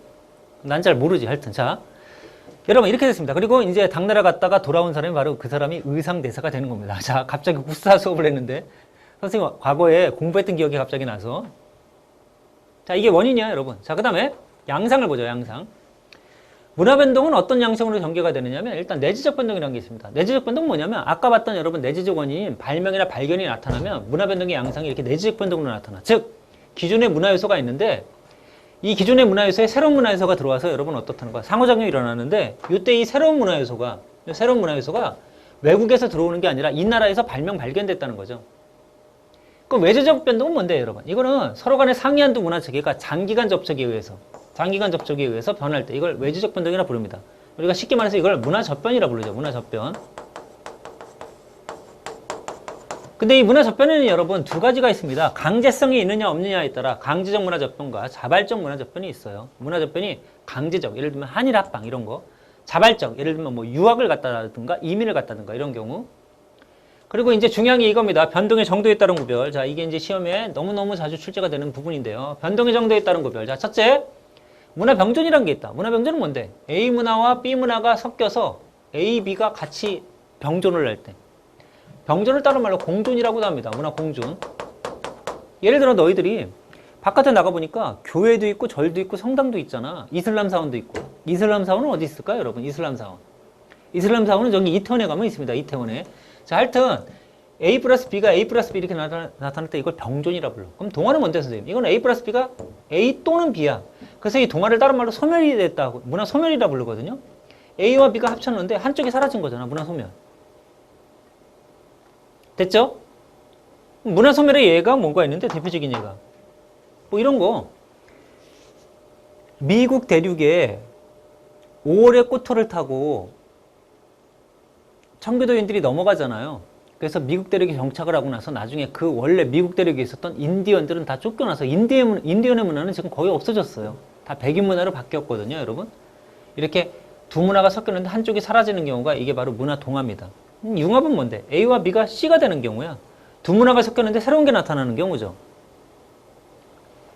난 잘 모르지 하여튼. 자 여러분 이렇게 됐습니다. 그리고 이제 당나라 갔다가 돌아온 사람이 바로 그 사람이 의상대사가 되는 겁니다. 자 갑자기 국사 수업을 했는데 선생님 과거에 공부했던 기억이 갑자기 나서 자 이게 원인이야 여러분. 자 그 다음에 양상을 보죠. 양상. 문화변동은 어떤 양상으로 전개가 되느냐면 일단 내재적 변동이라는 게 있습니다. 내재적 변동은 뭐냐면 아까 봤던 여러분 내재적 원인인 발명이나 발견이 나타나면 문화변동의 양상이 이렇게 내재적 변동으로 나타나. 즉 기존의 문화요소가 있는데 이 기존의 문화요소에 새로운 문화요소가 들어와서 여러분 어떻다는 거야? 상호작용이 일어나는데 이때 이 새로운 문화요소가 외국에서 들어오는 게 아니라 이 나라에서 발견됐다는 거죠. 그럼 외재적 변동은 뭔데 여러분? 이거는 서로 간의 상위 한두 문화 체계가 장기간 접촉에 의해서 변할 때 이걸 외재적 변동이라 부릅니다. 우리가 쉽게 말해서 이걸 문화접변이라 부르죠. 문화접변. 근데 이 문화접변에는 여러분 두 가지가 있습니다. 강제성이 있느냐 없느냐에 따라 강제적 문화접변과 자발적 문화접변이 있어요. 문화접변이 강제적, 예를 들면 한일 합방 이런 거. 자발적, 예를 들면 뭐 유학을 갔다든가 이민을 갔다든가 이런 경우. 그리고 이제 중요한 게 이겁니다. 변동의 정도에 따른 구별. 자, 이게 이제 시험에 너무너무 자주 출제가 되는 부분인데요. 변동의 정도에 따른 구별. 자, 첫째. 문화병존이라는 게 있다. 문화병존은 뭔데? A 문화와 B 문화가 섞여서 A, B가 같이 병존을 할 때. 병존을 다른 말로 공존이라고도 합니다. 문화공존. 예를 들어 너희들이 바깥에 나가보니까 교회도 있고 절도 있고 성당도 있잖아. 이슬람 사원도 있고. 이슬람 사원은 어디 있을까요, 여러분? 이슬람 사원. 이슬람 사원은 저기 이태원에 가면 있습니다. 이태원에. 자, 하여튼 A 플러스 B가 A 플러스 B 이렇게 나타날 때 이걸 병존이라 불러. 그럼 동화는 뭔데 선생님? 이건 A 플러스 B가 A 또는 B야. 그래서 이 동화를 다른 말로 소멸이 됐다고 문화 소멸이라 부르거든요. A와 B가 합쳤는데 한쪽이 사라진 거잖아. 문화 소멸. 됐죠? 문화 소멸의 예가 뭔가 있는데 대표적인 예가 뭐 이런 거. 미국 대륙에 5월의 꽃토를 타고 청교도인들이 넘어가잖아요. 그래서 미국 대륙에 정착을 하고 나서 나중에 그 원래 미국 대륙에 있었던 인디언들은 다 쫓겨나서 인디언의 문화는 지금 거의 없어졌어요. 다 백인 문화로 바뀌었거든요, 여러분. 이렇게 두 문화가 섞였는데 한쪽이 사라지는 경우가 이게 바로 문화 동화입니다. 융합은 뭔데? A와 B가 C가 되는 경우야. 두 문화가 섞였는데 새로운 게 나타나는 경우죠.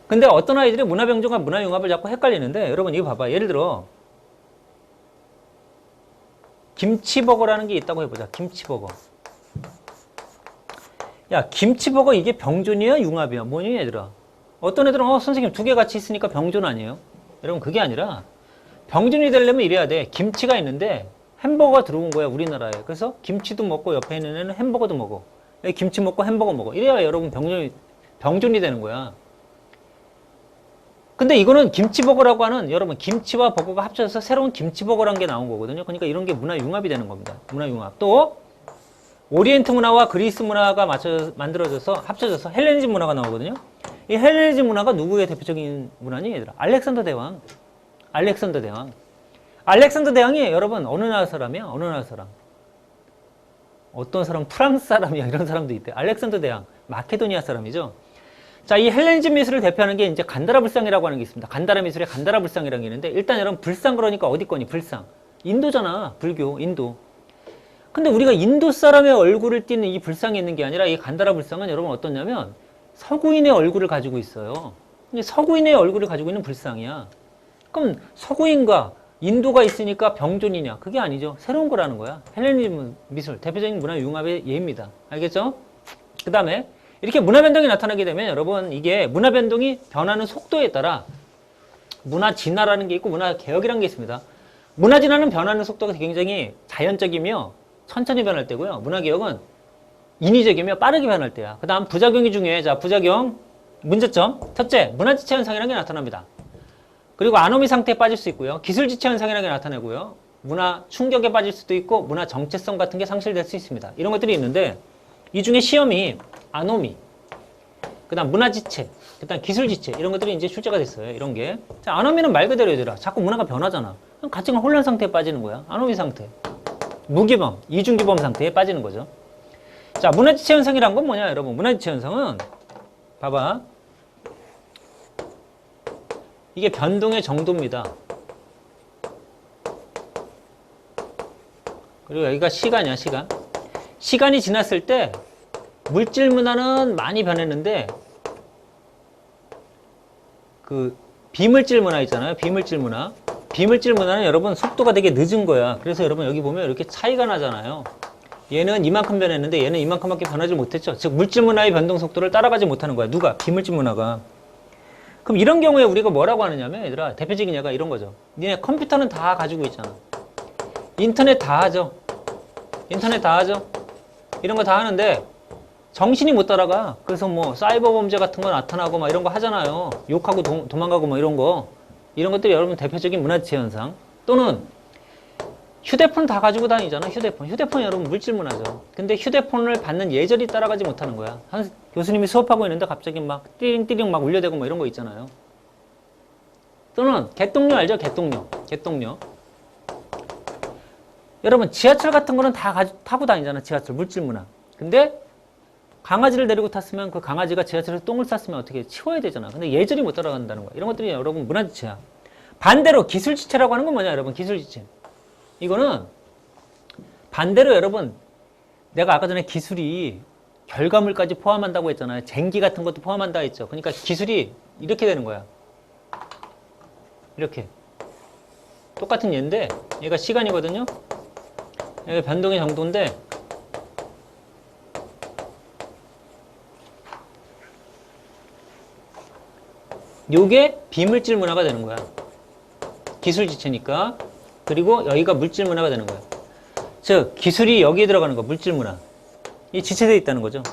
근데 어떤 아이들이 문화병존과 문화융합을 자꾸 헷갈리는데 여러분 이거 봐봐. 예를 들어 김치버거라는 게 있다고 해보자. 김치버거. 야, 김치버거 이게 병존이야? 융합이야? 뭐니 얘들아? 어떤 애들은 선생님 두 개 같이 있으니까 병존 아니에요? 여러분 그게 아니라 병존이 되려면 이래야 돼. 김치가 있는데 햄버거가 들어온 거야 우리나라에. 그래서 김치도 먹고 옆에 있는 애는 햄버거도 먹어. 김치 먹고 햄버거 먹어. 이래야 여러분 병존이 되는 거야. 근데 이거는 김치버거라고 하는, 여러분 김치와 버거가 합쳐져서 새로운 김치버거라는 게 나온 거거든요. 그러니까 이런 게 문화융합이 되는 겁니다. 문화융합. 또 오리엔트 문화와 그리스 문화가 만들어져서 합쳐져서 헬레니즘 문화가 나오거든요. 이 헬레니즘 문화가 누구의 대표적인 문화니 얘들아? 알렉산더 대왕. 알렉산더 대왕. 알렉산더 대왕이 여러분 어느 나라 사람이야? 어느 나라 사람? 어떤 사람? 프랑스 사람이야. 이런 사람도 있대. 알렉산더 대왕. 마케도니아 사람이죠. 자, 이 헬레니즘 미술을 대표하는 게 이제 간다라 불상이라고 하는 게 있습니다. 간다라 미술에 간다라 불상이라는 게 있는데, 일단 여러분 불상 그러니까 어디 거니? 불상. 인도잖아. 불교, 인도. 근데 우리가 인도 사람의 얼굴을 띠는 이 불상이 있는 게 아니라 이 간다라 불상은 여러분 어떠냐면 서구인의 얼굴을 가지고 있어요. 근데 서구인의 얼굴을 가지고 있는 불상이야. 그럼 서구인과 인도가 있으니까 병존이냐? 그게 아니죠. 새로운 거라는 거야. 헬레니즘 미술, 대표적인 문화융합의 예입니다. 알겠죠? 그 다음에 이렇게 문화 변동이 나타나게 되면 여러분 이게 문화 변동이 변하는 속도에 따라 문화 진화라는 게 있고 문화 개혁이라는 게 있습니다. 문화 진화는 변하는 속도가 굉장히 자연적이며 천천히 변할 때고요. 문화 개혁은 인위적이며 빠르게 변할 때야. 그 다음 부작용이 중요해. 자, 부작용 문제점. 첫째, 문화 지체 현상이라는 게 나타납니다. 그리고 아노미 상태에 빠질 수 있고요. 기술 지체 현상이라는 게 나타나고요. 문화 충격에 빠질 수도 있고 문화 정체성 같은 게 상실될 수 있습니다. 이런 것들이 있는데 이 중에 시험이 아노미, 그 다음 문화지체, 그 다음 기술지체 이런 것들이 이제 출제가 됐어요. 이런 게. 자, 아노미는 말 그대로 얘들아. 자꾸 문화가 변하잖아. 그럼 가치관 혼란 상태에 빠지는 거야. 아노미 상태. 무기범, 이중기범 상태에 빠지는 거죠. 자, 문화지체 현상이란 건 뭐냐 여러분. 문화지체 현상은 봐봐. 이게 변동의 정도입니다. 그리고 여기가 시간이야, 시간. 시간이 지났을 때 물질 문화는 많이 변했는데 그 비물질 문화 있잖아요. 비물질 문화. 비물질 문화는 여러분 속도가 되게 늦은 거야. 그래서 여러분 여기 보면 이렇게 차이가 나잖아요. 얘는 이만큼 변했는데 얘는 이만큼밖에 변하지 못했죠. 즉 물질 문화의 변동 속도를 따라가지 못하는 거야. 누가? 비물질 문화가. 그럼 이런 경우에 우리가 뭐라고 하느냐면 얘들아 대표적인 예가 이런 거죠. 니네 컴퓨터는 다 가지고 있잖아. 인터넷 다 하죠. 인터넷 다 하죠. 이런 거 다 하는데 정신이 못 따라가. 그래서 뭐 사이버 범죄 같은 거 나타나고 막 이런 거 하잖아요. 욕하고 도망가고 뭐 이런 거. 이런 것들이 여러분 대표적인 문화지체 현상. 또는 휴대폰 다 가지고 다니잖아. 휴대폰 여러분 물질 문화죠. 근데 휴대폰을 받는 예절이 따라가지 못하는 거야. 교수님이 수업하고 있는데 갑자기 막 띠링띠링 막 울려대고 뭐 이런 거 있잖아요. 또는 개똥료 알죠? 개똥료. 여러분 지하철 같은 거는 다 타고 다니잖아. 지하철 물질 문화. 근데 강아지를 데리고 탔으면 그 강아지가 지하철에서 똥을 쌌으면 어떻게 치워야 되잖아. 근데 예절이 못 따라간다는 거야. 이런 것들이 여러분 문화지체야. 반대로 기술지체라고 하는 건 뭐냐 여러분. 기술지체. 이거는 반대로 여러분 내가 아까 전에 기술이 결과물까지 포함한다고 했잖아요. 쟁기 같은 것도 포함한다 했죠. 그러니까 기술이 이렇게 되는 거야. 이렇게. 똑같은 얘인데 얘가 시간이거든요. 얘가 변동의 정도인데 요게 비물질 문화가 되는 거야. 기술 지체니까. 그리고 여기가 물질 문화가 되는 거야. 즉 기술이 여기에 들어가는 거 물질 문화. 이 지체되어 있다는 거죠.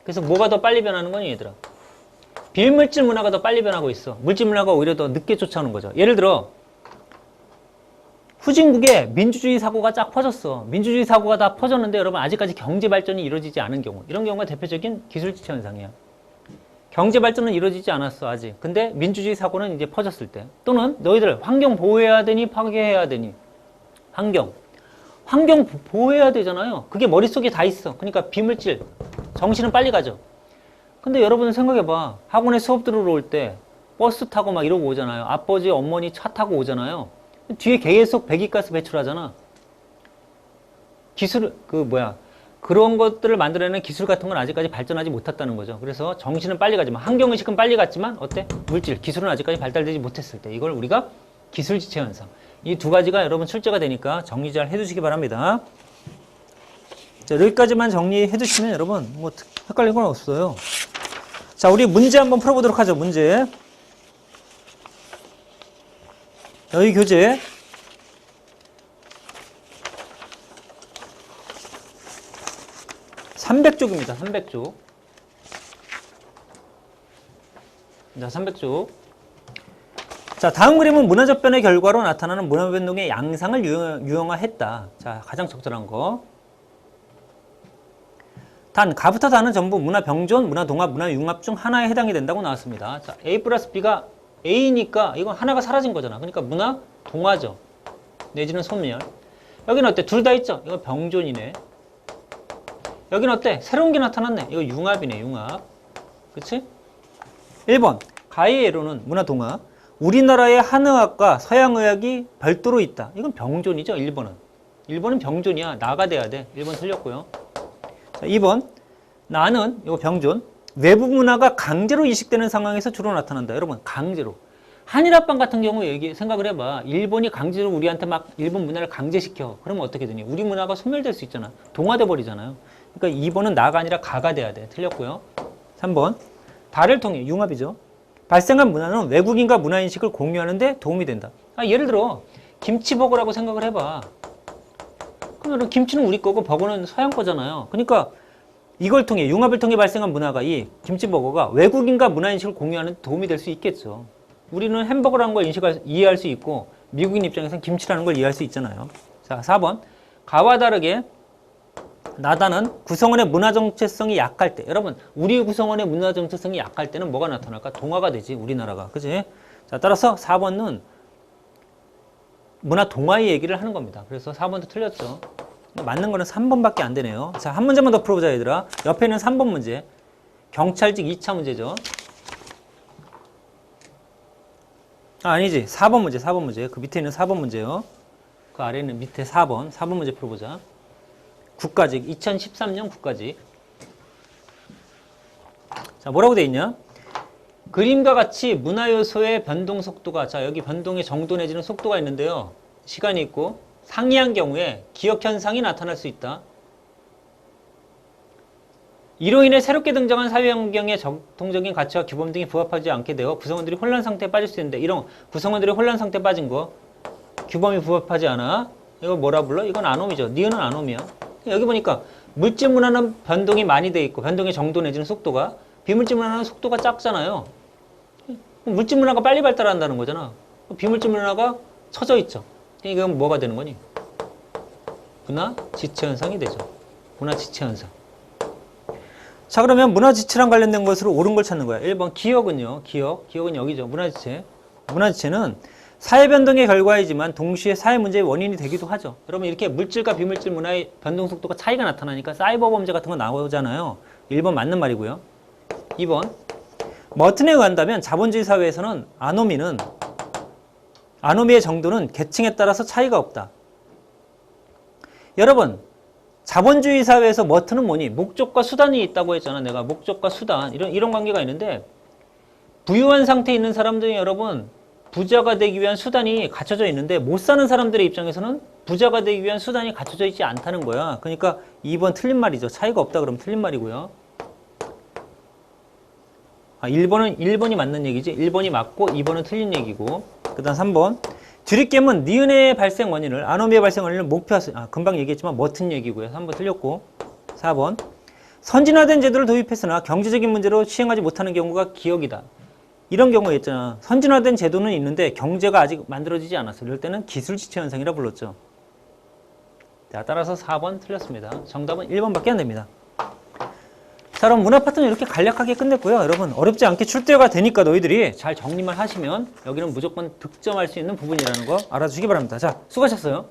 그래서 뭐가 더 빨리 변하는 거니 얘들아? 비물질 문화가 더 빨리 변하고 있어. 물질 문화가 오히려 더 늦게 쫓아오는 거죠. 예를 들어 후진국에 민주주의 사고가 쫙 퍼졌어. 민주주의 사고가 다 퍼졌는데 여러분 아직까지 경제 발전이 이루어지지 않은 경우. 이런 경우가 대표적인 기술 지체 현상이야. 경제 발전은 이루어지지 않았어 아직. 근데 민주주의 사고는 이제 퍼졌을 때. 또는 너희들 환경 보호해야 되니 파괴해야 되니. 환경 보호해야 되잖아요. 그게 머릿속에 다 있어. 그러니까 비물질 정신은 빨리 가죠. 근데 여러분 생각해봐. 학원에 수업 들으러 올 때 버스 타고 막 이러고 오잖아요. 아버지 어머니 차 타고 오잖아요. 뒤에 계속 배기가스 배출하잖아. 그런 것들을 만들어내는 기술 같은 건 아직까지 발전하지 못했다는 거죠. 그래서 정신은 빨리 가지만 환경의식은 빨리 갔지만 어때? 물질, 기술은 아직까지 발달되지 못했을 때 이걸 우리가 기술지체 현상. 이 두 가지가 여러분 출제가 되니까 정리 잘 해두시기 바랍니다. 자, 여기까지만 정리해 두시면 여러분 뭐 헷갈린 건 없어요. 자, 우리 문제 한번 풀어보도록 하죠. 문제. 여기 교재 300쪽입니다. 300쪽. 자, 300쪽. 자, 다음 그림은 문화적 변의 결과로 나타나는 문화 변동의 양상을 유형화했다. 자, 가장 적절한 거. 단, 가부터 다는 전부 문화 병존, 문화 동합, 문화 융합 중 하나에 해당이 된다고 나왔습니다. 자, A 플러스 B가 A니까 이건 하나가 사라진 거잖아. 그러니까 문화 동화죠. 내지는 소멸. 여기는 어때? 둘 다 있죠? 이거 병존이네. 여기는 어때? 새로운 게 나타났네. 이거 융합이네, 융합. 그치? 1번. 가의 예로는 문화 동화. 우리나라의 한의학과 서양의학이 별도로 있다. 이건 병존이죠, 1번은. 1번은 병존이야. 나가 돼야 돼. 1번 틀렸고요. 자, 2번. 나는, 이거 병존. 외부 문화가 강제로 이식되는 상황에서 주로 나타난다. 여러분, 강제로. 한일합방 같은 경우 생각을 해봐. 일본이 강제로 우리한테 막 일본 문화를 강제시켜. 그러면 어떻게 되니? 우리 문화가 소멸될 수 있잖아. 동화돼 버리잖아요. 그러니까 2번은 나가 아니라 가가 돼야 돼. 틀렸고요. 3번. 다를 통해 융합이죠. 발생한 문화는 외국인과 문화인식을 공유하는 데 도움이 된다. 예를 들어 김치버거라고 생각을 해봐. 그러면 김치는 우리 거고 버거는 서양 거잖아요. 그러니까 이걸 통해 융합을 통해 발생한 문화가 이 김치버거가 외국인과 문화인식을 공유하는 데 도움이 될 수 있겠죠. 우리는 햄버거라는 걸 이해할 수 있고 미국인 입장에서는 김치라는 걸 이해할 수 있잖아요. 자, 4번. 가와 다르게 나다는 구성원의 문화 정체성이 약할 때. 여러분, 우리 구성원의 문화 정체성이 약할 때는 뭐가 나타날까? 동화가 되지, 우리나라가. 그지? 자, 따라서 4번은 문화 동화의 얘기를 하는 겁니다. 그래서 4번도 틀렸죠. 맞는 거는 3번밖에 안 되네요. 자, 한 문제만 더 풀어보자, 얘들아. 옆에 있는 3번 문제. 경찰직 2차 문제죠. 아니지. 4번 문제, 4번 문제. 그 밑에 있는 4번 문제요. 그 아래 있는 밑에 4번 문제 풀어보자. 국가직, 2013년 국가직. 자, 뭐라고 돼 있냐? 그림과 같이 문화 요소의 변동 속도가, 자, 여기 변동의 정도 내지는 속도가 있는데요. 시간이 있고, 상이한 경우에 기억 현상이 나타날 수 있다. 이로 인해 새롭게 등장한 사회 환경의 정통적인 가치와 규범 등이 부합하지 않게 되어 구성원들이 혼란 상태에 빠질 수 있는데, 이런 구성원들이 혼란 상태에 빠진 거, 규범이 부합하지 않아. 이거 뭐라 불러? 이건 아놈이죠. 니은은 아놈이야. 여기 보니까 물질 문화는 변동이 많이 돼 있고 변동의 정도 내지는 속도가, 비물질 문화는 속도가 작잖아요. 물질 문화가 빨리 발달한다는 거잖아. 비물질 문화가 처져 있죠. 이건 뭐가 되는 거니? 문화 지체 현상이 되죠. 문화 지체 현상. 자, 그러면 문화 지체랑 관련된 것으로 옳은 걸 찾는 거야. 1번 기억은요. 기억은 여기죠. 문화 지체. 문화 지체는 사회 변동의 결과이지만 동시에 사회 문제의 원인이 되기도 하죠. 여러분, 이렇게 물질과 비물질 문화의 변동 속도가 차이가 나타나니까 사이버 범죄 같은 거 나오잖아요. 1번 맞는 말이고요. 2번. 머튼에 의한다면 자본주의 사회에서는 아노미의 정도는 계층에 따라서 차이가 없다. 여러분, 자본주의 사회에서 머튼은 뭐니? 목적과 수단이 있다고 했잖아. 내가 목적과 수단, 이런 관계가 있는데, 부유한 상태에 있는 사람들이 여러분 부자가 되기 위한 수단이 갖춰져 있는데, 못 사는 사람들의 입장에서는 부자가 되기 위한 수단이 갖춰져 있지 않다는 거야. 그러니까 2번 틀린 말이죠. 차이가 없다 그러면 틀린 말이고요. 1번이 맞는 얘기지. 1번이 맞고 2번은 틀린 얘기고. 그 다음 3번. 드립겜은 니은의 발생 원인을, 아노미의 발생 원인을 금방 얘기했지만 머튼 얘기고요. 3번 틀렸고. 4번. 선진화된 제도를 도입했으나 경제적인 문제로 시행하지 못하는 경우가 기억이다. 이런 경우가 있잖아. 선진화된 제도는 있는데 경제가 아직 만들어지지 않았어. 이럴 때는 기술 지체 현상이라 불렀죠. 자, 따라서 4번 틀렸습니다. 정답은 1번밖에 안 됩니다. 자, 그럼 문화 파트는 이렇게 간략하게 끝냈고요. 여러분, 어렵지 않게 출제가 되니까 너희들이 잘 정리만 하시면 여기는 무조건 득점할 수 있는 부분이라는 거 알아주시기 바랍니다. 자, 수고하셨어요.